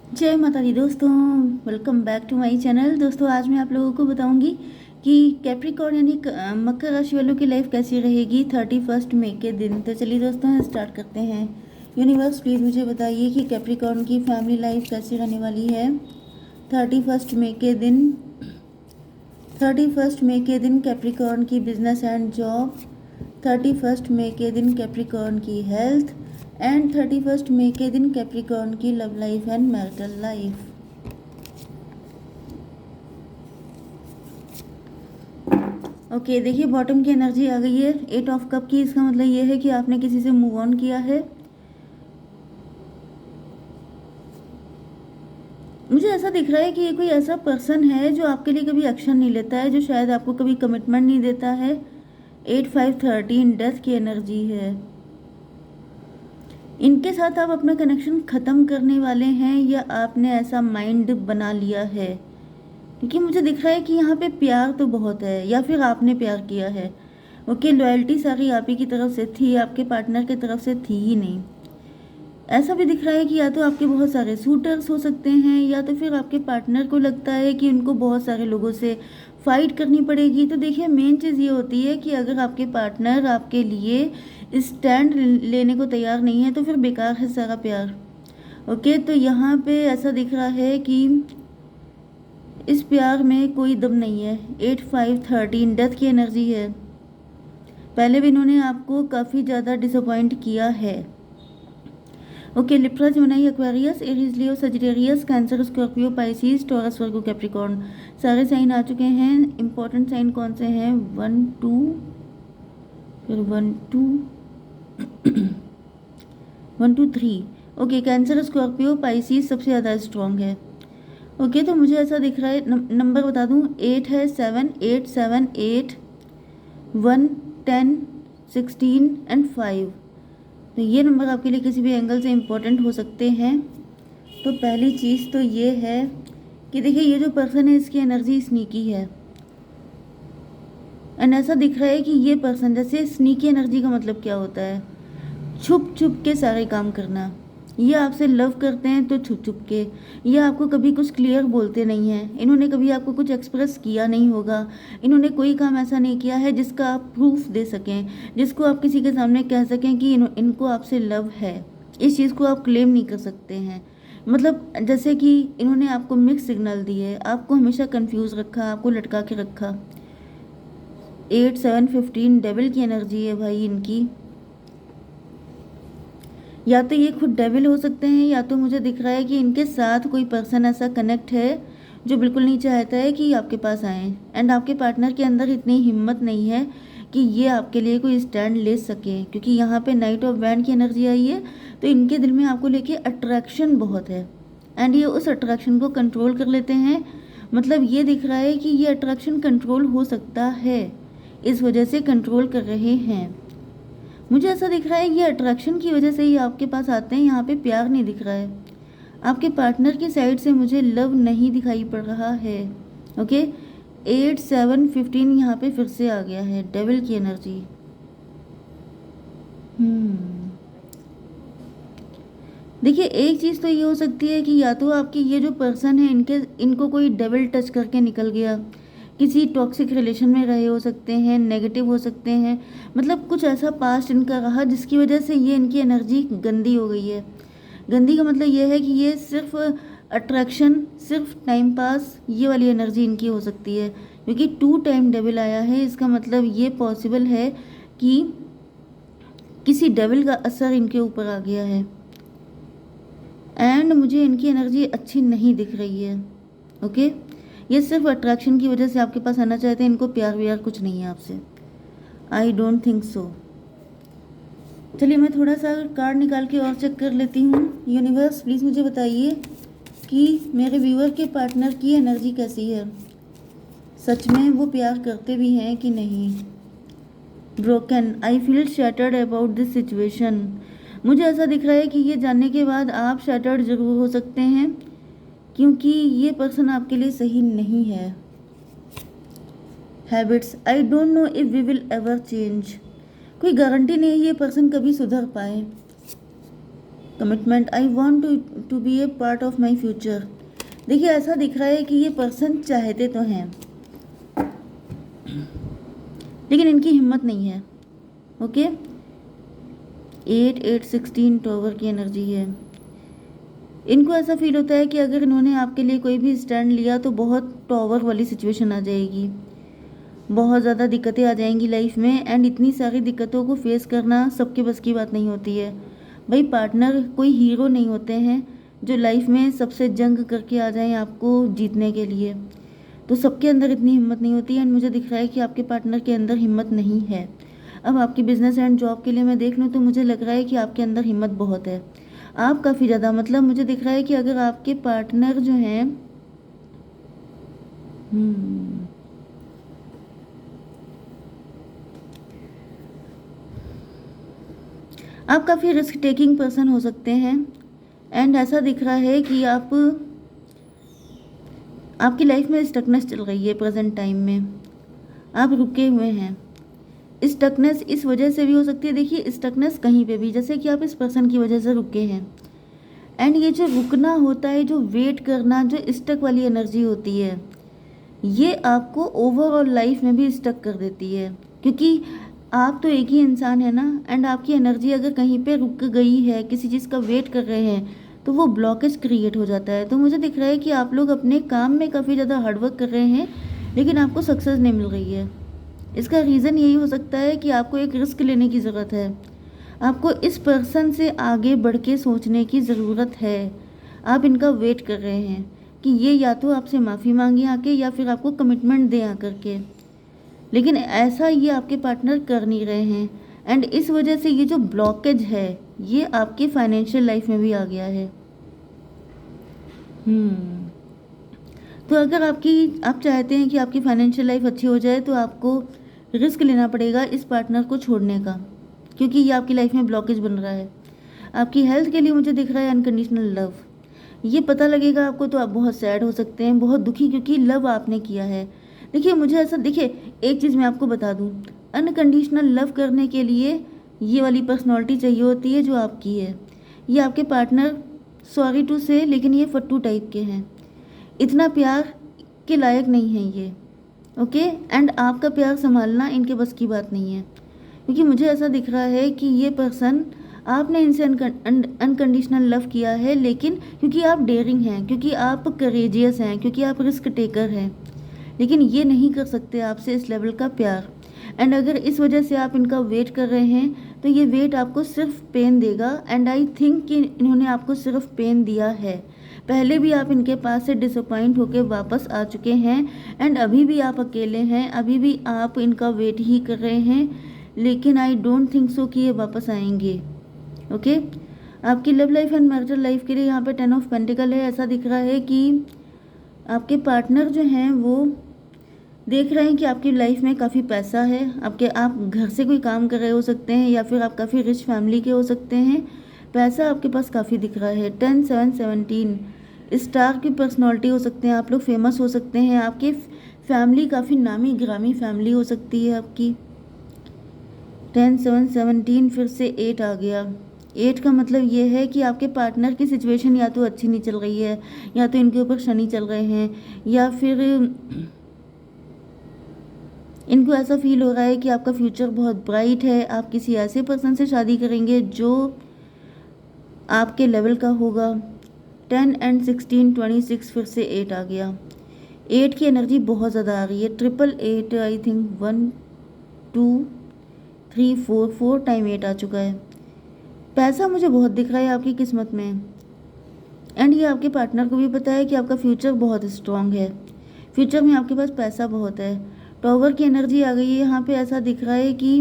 जय माता दी दोस्तों, welcome back to my channel. दोस्तों आज मैं आप लोगों को बताऊंगी कि कैप्रिकॉर्न यानी मकर राशि वालों की लाइफ कैसी रहेगी 31 मई के दिन। तो चलिए दोस्तों स्टार्ट करते हैं। यूनिवर्स प्लीज़ मुझे बताइए कि कैप्रिकॉर्न की फैमिली लाइफ कैसी रहने वाली है 31 मई के दिन। 31 मई के दिन कैप्रिकॉर्न की बिजनेस एंड जॉब, 31 मई के दिन कैप्रिकॉर्न की हेल्थ एंड 31 मई के दिन कैप्रिकॉर्न की love life and marital life. Okay देखिए बॉटम की एनर्जी आ गई है 8 ऑफ कप की। इसका मतलब ये है कि आपने किसी से मूव ऑन किया है। मुझे ऐसा दिख रहा है कि ये कोई ऐसा पर्सन है जो आपके लिए कभी एक्शन नहीं लेता है, जो शायद आपको कभी कमिटमेंट नहीं देता है। 8 5 13 डेथ की एनर्जी है। इनके साथ आप अपना कनेक्शन ख़त्म करने वाले हैं या आपने ऐसा माइंड बना लिया है, क्योंकि मुझे दिख रहा है कि यहाँ पे प्यार तो बहुत है या फिर आपने प्यार किया है। ओके लॉयल्टी सारी आप ही की तरफ से थी, आपके पार्टनर की तरफ से थी ही नहीं। ऐसा भी दिख रहा है कि या तो आपके बहुत सारे सूटर्स हो सकते हैं या तो फिर आपके पार्टनर को लगता है कि उनको बहुत सारे लोगों से फाइट करनी पड़ेगी। तो देखिए मेन चीज़ ये होती है कि अगर आपके पार्टनर आपके लिए स्टैंड लेने को तैयार नहीं है तो फिर बेकार है सारा प्यार। ओके तो यहाँ पे ऐसा दिख रहा है कि इस प्यार में कोई दम नहीं है। 8 5 13 डेथ की एनर्जी है। पहले भी इन्होंने आपको काफ़ी ज़्यादा डिसअपॉइंट किया है। Okay Libra, Gemini, Aquarius, Aries, Leo, Sagittarius, Cancer, Scorpio, Pisces, Taurus, Virgo, Capricorn सारे साइन आ चुके हैं। इंपॉर्टेंट साइन कौन से हैं? 1 2 फिर 1 2 1 2 3। ओके कैंसर, स्कॉर्पियो, पाइसिस सबसे ज़्यादा स्ट्रॉन्ग है। ओके तो मुझे ऐसा दिख रहा है, नंबर बता दूं 8 है, 7 8 7 8 1 10 16 एंड 5। तो ये नंबर आपके लिए किसी भी एंगल से इम्पोर्टेंट हो सकते हैं। तो पहली चीज़ तो ये है कि देखिए ये जो पर्सन है इसकी एनर्जी स्नीकी है। एंड ऐसा दिख रहा है कि ये पर्सन, जैसे स्नीकी एनर्जी का मतलब क्या होता है? छुप छुप के सारे काम करना। ये आपसे लव करते हैं तो छुप छुप के। ये आपको कभी कुछ क्लियर बोलते नहीं हैं। इन्होंने कभी आपको कुछ एक्सप्रेस किया नहीं होगा। इन्होंने कोई काम ऐसा नहीं किया है जिसका आप प्रूफ दे सकें, जिसको आप किसी के सामने कह सकें कि इनको आपसे लव है। इस चीज़ को आप क्लेम नहीं कर सकते हैं। मतलब जैसे कि इन्होंने आपको मिक्स सिग्नल दिए, आपको हमेशा कंफ्यूज रखा, आपको लटका के रखा। 8 7 15 डेविल की एनर्जी है भाई इनकी। या तो ये खुद डेविल हो सकते हैं या तो मुझे दिख रहा है कि इनके साथ कोई पर्सन ऐसा कनेक्ट है जो बिल्कुल नहीं चाहता है कि आपके पास आए। एंड आपके पार्टनर के अंदर इतनी हिम्मत नहीं है कि ये आपके लिए कोई स्टैंड ले सके, क्योंकि यहाँ पे नाइट ऑफ वैंड की एनर्जी आई है। तो इनके दिल में आपको लेके अट्रैक्शन बहुत है एंड ये उस अट्रैक्शन को कंट्रोल कर लेते हैं। मतलब ये दिख रहा है कि ये अट्रैक्शन कंट्रोल हो सकता है, इस वजह से कंट्रोल कर रहे हैं। मुझे ऐसा दिख रहा है ये अट्रैक्शन की वजह से ही आपके पास आते हैं। यहाँ पे प्यार नहीं दिख रहा है। आपके पार्टनर की साइड से मुझे लव नहीं दिखाई पड़ रहा है। ओके 8 7 15 यहाँ पे फिर से आ गया है डेविल की एनर्जी। देखिए एक चीज़ तो ये हो सकती है कि या तो आपकी ये जो पर्सन है इनको कोई डेविल टच करके निकल गया, किसी टॉक्सिक रिलेशन में रहे हो सकते हैं, नेगेटिव हो सकते हैं। मतलब कुछ ऐसा पास्ट इनका रहा जिसकी वजह से ये इनकी एनर्जी गंदी हो गई है। गंदी का मतलब ये है कि ये सिर्फ अट्रैक्शन, सिर्फ टाइम पास, ये वाली एनर्जी इनकी हो सकती है। क्योंकि 2 टाइम डेविल आया है, इसका मतलब ये पॉसिबल है कि किसी डेविल का असर इनके ऊपर आ गया है। एंड मुझे इनकी एनर्जी अच्छी नहीं दिख रही है। ओके ये सिर्फ अट्रैक्शन की वजह से आपके पास आना चाहते हैं। इनको प्यार व्यार कुछ नहीं है आपसे। I don't think so. चलिए मैं थोड़ा सा कार्ड निकाल के और चेक कर लेती हूँ। यूनिवर्स प्लीज़ मुझे बताइए कि मेरे व्यूअर के पार्टनर की एनर्जी कैसी है। सच में वो प्यार करते भी हैं कि नहीं। Broken, I feel shattered about this situation. मुझे ऐसा दिख रहा है कि ये जानने के बाद आप शैटर्ड ज़रूर हो सकते हैं, क्योंकि ये पर्सन आपके लिए सही नहीं है। Habits, I don't know if we will ever change. कोई गारंटी नहीं है ये पर्सन कभी सुधर पाए। Commitment, I want to be a part of my future. देखिए ऐसा दिख रहा है कि ये पर्सन चाहते तो हैं लेकिन इनकी हिम्मत नहीं है। ओके, 8 8 16 टॉवर की एनर्जी है। इनको ऐसा फील होता है कि अगर इन्होंने आपके लिए कोई भी स्टैंड लिया तो बहुत टॉवर वाली सिचुएशन आ जाएगी, बहुत ज़्यादा दिक्कतें आ जाएंगी लाइफ में। एंड इतनी सारी दिक्कतों को फेस करना सबके बस की बात नहीं होती है भाई। पार्टनर कोई हीरो नहीं होते हैं जो लाइफ में सबसे जंग करके आ जाएं आपको जीतने के लिए, तो सबके अंदर इतनी हिम्मत नहीं होती है। एंड मुझे दिख रहा है कि आपके पार्टनर के अंदर हिम्मत नहीं है। अब आपकी बिजनेस एंड जॉब के लिए मैं देख लूँ तो मुझे लग रहा है कि आपके अंदर हिम्मत बहुत है, आप काफ़ी ज़्यादा, मतलब मुझे दिख रहा है कि अगर आपके पार्टनर जो हैं आप काफ़ी रिस्क टेकिंग पर्सन हो सकते हैं। एंड ऐसा दिख रहा है कि आपकी लाइफ में स्टकनेस चल रही है प्रेजेंट टाइम में, आप रुके हुए हैं। स्टकनेस इस वजह से भी हो सकती है, देखिए स्टकनेस कहीं पे भी, जैसे कि आप इस पर्सन की वजह से रुके हैं। एंड ये जो रुकना होता है, जो वेट करना, जो स्टक वाली एनर्जी होती है, ये आपको ओवरऑल लाइफ में भी स्टक कर देती है, क्योंकि आप तो एक ही इंसान है ना। एंड आपकी एनर्जी अगर कहीं पे रुक गई है, किसी चीज़ का वेट कर रहे हैं, तो वो ब्लॉकेज क्रिएट हो जाता है। तो मुझे दिख रहा है कि आप लोग अपने काम में काफ़ी ज़्यादा हार्डवर्क कर रहे हैं लेकिन आपको सक्सेस नहीं मिल रही है। इसका रीज़न यही हो सकता है कि आपको एक रिस्क लेने की ज़रूरत है, आपको इस पर्सन से आगे बढ़ के सोचने की ज़रूरत है। आप इनका वेट कर रहे हैं कि ये या तो आपसे माफ़ी मांगे आके या फिर आपको कमिटमेंट दें आकर के, लेकिन ऐसा ये आपके पार्टनर कर नहीं रहे हैं। एंड इस वजह से ये जो ब्लॉकेज है ये आपकी फाइनेंशियल लाइफ में भी आ गया है। तो अगर आप चाहते हैं कि आपकी फाइनेंशियल लाइफ अच्छी हो जाए तो आपको रिस्क लेना पड़ेगा इस पार्टनर को छोड़ने का, क्योंकि ये आपकी लाइफ में ब्लॉकेज बन रहा है। आपकी हेल्थ के लिए मुझे दिख रहा है अनकंडीशनल लव, ये पता लगेगा आपको तो आप बहुत सैड हो सकते हैं, बहुत दुखी, क्योंकि लव आपने किया है। देखिए मुझे ऐसा, देखिए एक चीज़ मैं आपको बता दूं, अनकंडीशनल लव करने के लिए ये वाली पर्सनालिटी चाहिए होती है जो आपकी है। ये आपके पार्टनर, सॉरी टू से, लेकिन ये फट्टू टाइप के हैं, इतना प्यार के लायक नहीं है ये। ओके, एंड आपका प्यार संभालना इनके बस की बात नहीं है, क्योंकि मुझे ऐसा दिख रहा है कि ये पर्सन, आपने इनसे अनकंडीशनल लव किया है, लेकिन क्योंकि आप डेयरिंग हैं, क्योंकि आप करेजियस हैं, क्योंकि आप रिस्क टेकर हैं, लेकिन ये नहीं कर सकते आपसे इस लेवल का प्यार। एंड अगर इस वजह से आप इनका वेट कर रहे हैं तो ये वेट आपको सिर्फ पेन देगा। एंड आई थिंक कि इन्होंने आपको सिर्फ पेन दिया है, पहले भी आप इनके पास से डिसअपॉइंट होकर वापस आ चुके हैं। एंड अभी भी आप अकेले हैं, अभी भी आप इनका वेट ही कर रहे हैं, लेकिन आई डोंट थिंक सो कि ये वापस आएंगे। ओके, आपकी love life and marital life के लिए यहाँ पे 10 ऑफ पेंटिकल है। ऐसा दिख रहा है कि आपके पार्टनर जो हैं वो देख रहे हैं कि आपकी लाइफ में काफ़ी पैसा है, आप घर से कोई काम कर रहे हो सकते हैं, या फिर आप काफ़ी रिच फैमिली के हो सकते हैं, पैसा आपके पास काफ़ी दिख रहा है। 10 7 17 स्टार की पर्सनालिटी हो सकते हैं, आप लोग फेमस हो सकते हैं, आपकी फैमिली काफ़ी नामी ग्रामी फैमिली हो सकती है आपकी। 10 7 17 फिर से 8 आ गया। 8 का मतलब ये है कि आपके पार्टनर की सिचुएशन या तो अच्छी नहीं चल रही है, या तो इनके ऊपर शनि चल रहे हैं, या फिर इनको ऐसा फील हो रहा है कि आपका फ्यूचर बहुत ब्राइट है। आप किसी ऐसे पर्सन से शादी करेंगे जो आपके लेवल का होगा। 10 एंड 16 26 फिर से 8 आ गया। 8 की एनर्जी बहुत ज़्यादा आ रही है। 888 आई थिंक 1 2 3 4 4 टाइम 8 आ चुका है। पैसा मुझे बहुत दिख रहा है आपकी किस्मत में। एंड ये आपके पार्टनर को भी पता है कि आपका फ्यूचर बहुत स्ट्रांग है, फ्यूचर में आपके पास पैसा बहुत है। टॉवर की एनर्जी आ गई है यहाँ पे। ऐसा दिख रहा है कि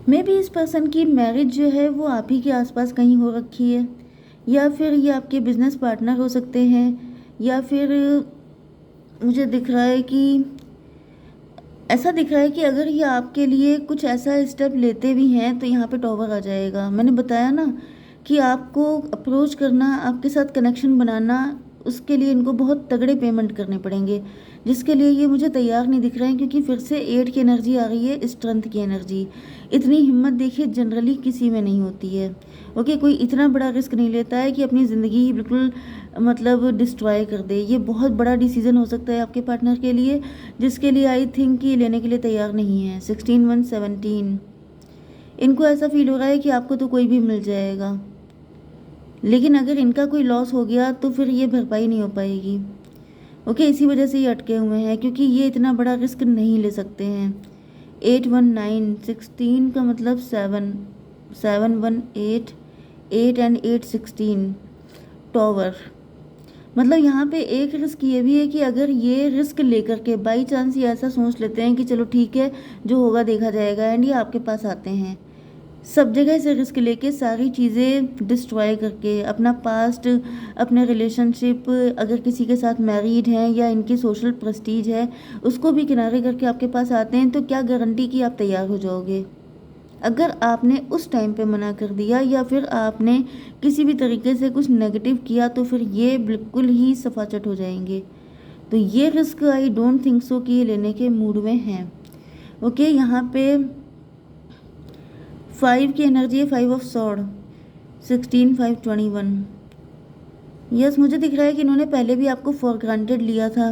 मे बी इस पर्सन की मैरिज जो है वो आप ही के आसपास कहीं हो रखी है, या फिर ये आपके बिजनेस पार्टनर हो सकते हैं, या फिर मुझे दिख रहा है कि ऐसा दिख रहा है कि अगर ये आपके लिए कुछ ऐसा स्टेप लेते भी हैं तो यहाँ पे टॉवर आ जाएगा। मैंने बताया ना कि आपको अप्रोच करना, आपके साथ कनेक्शन बनाना, उसके लिए इनको बहुत तगड़े पेमेंट करने पड़ेंगे। जिसके लिए ये मुझे तैयार नहीं दिख रहे हैं, क्योंकि फिर से 8 की एनर्जी आ रही है, स्ट्रेंथ की एनर्जी। इतनी हिम्मत देखिए जनरली किसी में नहीं होती है। ओके, कोई इतना बड़ा रिस्क नहीं लेता है कि अपनी ज़िंदगी ही बिल्कुल मतलब डिस्ट्रॉय कर दे। ये बहुत बड़ा डिसीजन हो सकता है आपके पार्टनर के लिए, जिसके लिए आई थिंक कि लेने के लिए तैयार नहीं है। 16/1/17 इनको ऐसा फील हो रहा है कि आपको तो कोई भी मिल जाएगा, लेकिन अगर इनका कोई लॉस हो गया तो फिर ये भरपाई नहीं हो पाएगी। ओके, इसी वजह से ये अटके हुए हैं, क्योंकि ये इतना बड़ा रिस्क नहीं ले सकते हैं। 819 16 का मतलब 7 7 1 8 8 एंड 8 16 टॉवर। मतलब यहाँ पे एक रिस्क ये भी है कि अगर ये रिस्क लेकर के बाई चांस ये ऐसा सोच लेते हैं कि चलो ठीक है जो होगा देखा जाएगा, एंड ये आपके पास आते हैं सब जगह से रिस्क लेके, सारी चीज़ें डिस्ट्रॉय करके, अपना पास्ट, अपने रिलेशनशिप, अगर किसी के साथ मैरिड हैं या इनकी सोशल प्रेस्टीज है उसको भी किनारे करके आपके पास आते हैं, तो क्या गारंटी कि आप तैयार हो जाओगे? अगर आपने उस टाइम पे मना कर दिया या फिर आपने किसी भी तरीके से कुछ नेगेटिव किया तो फिर ये बिल्कुल ही सफाचट हो जाएंगे। तो ये risk I don't think so कि ये लेने के मूड में हैं। ओके, यहाँ पे 5 की एनर्जी है, 5 ऑफ सॉर्ड, 16 5 21। यस, मुझे दिख रहा है कि इन्होंने पहले भी आपको फॉर ग्रांटेड लिया था,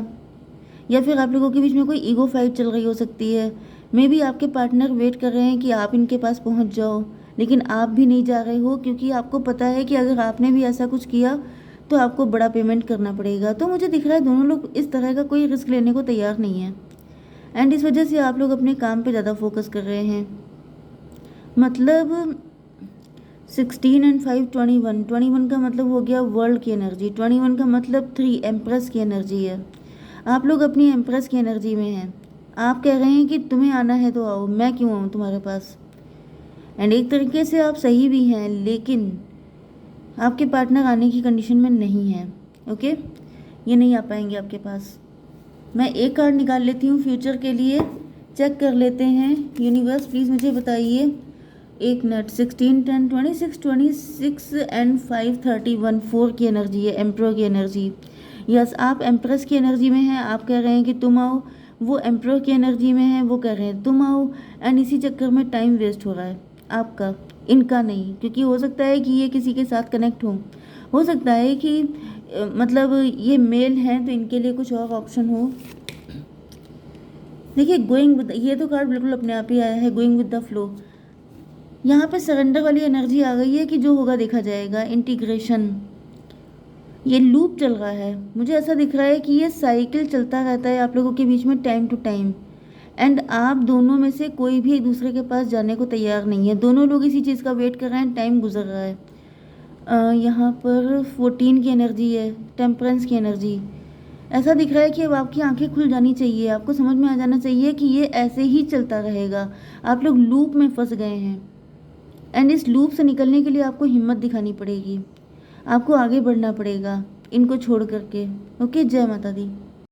या फिर आप लोगों के बीच में कोई ईगो फाइट चल रही हो सकती है। मे बी आपके पार्टनर वेट कर रहे हैं कि आप इनके पास पहुंच जाओ, लेकिन आप भी नहीं जा रहे हो, क्योंकि आपको पता है कि अगर आपने भी ऐसा कुछ किया तो आपको बड़ा पेमेंट करना पड़ेगा। तो मुझे दिख रहा है दोनों लोग इस तरह का कोई रिस्क लेने को तैयार नहीं है, एंड इस वजह से आप लोग अपने काम पे ज़्यादा फोकस कर रहे हैं। मतलब 16 एंड 5 21, 21 का मतलब हो गया वर्ल्ड की एनर्जी, 21 का मतलब 3 एम्प्रेस की एनर्जी है। आप लोग अपनी एम्प्रेस की एनर्जी में हैं। आप कह रहे हैं कि तुम्हें आना है तो आओ, मैं क्यों आऊँ तुम्हारे पास। एंड एक तरीके से आप सही भी हैं, लेकिन आपके पार्टनर आने की कंडीशन में नहीं है। ओके, ये नहीं आ पाएंगे आपके पास। मैं एक कार्ड निकाल लेती हूँ फ्यूचर के लिए, चेक कर लेते हैं। यूनिवर्स प्लीज़ मुझे बताइए। एक मिनट, 16 10 26 26 एंड 5 31, 4 की एनर्जी है, एम्प्रो की एनर्जी। यस, आप एम्प्रेस की एनर्जी में हैं, आप कह रहे हैं कि तुम आओ। वो एम्प्रो की एनर्जी में है, वो कह रहे हैं तुम आओ। एंड इसी चक्कर में टाइम वेस्ट हो रहा है आपका, इनका नहीं। क्योंकि हो सकता है कि ये किसी के साथ कनेक्ट हो सकता है कि मतलब ये मेल हैं तो इनके लिए कुछ और ऑप्शन हो। देखिए, गोइंग विद, ये तो कार्ड बिल्कुल अपने आप ही आया है, गोइंग विद द फ्लो। यहाँ पे सरेंडर वाली एनर्जी आ गई है कि जो होगा देखा जाएगा, इंटीग्रेशन। ये लूप चल रहा है, मुझे ऐसा दिख रहा है कि ये साइकिल चलता रहता है आप लोगों के बीच में टाइम टू टाइम, एंड आप दोनों में से कोई भी एक दूसरे के पास जाने को तैयार नहीं है। दोनों लोग इसी चीज़ का वेट कर रहे हैं, टाइम गुजर रहा है। यहाँ पर 14 की एनर्जी है, टेम्परेंस की एनर्जी। ऐसा दिख रहा है कि अब आपकी आंखें खुल जानी चाहिए, आपको समझ में आ जाना चाहिए कि ये ऐसे ही चलता रहेगा। आप लोग लूप में फंस गए हैं, एंड इस लूप से निकलने के लिए आपको हिम्मत दिखानी पड़ेगी, आपको आगे बढ़ना पड़ेगा इनको छोड़ करके। ओके, जय माता दी।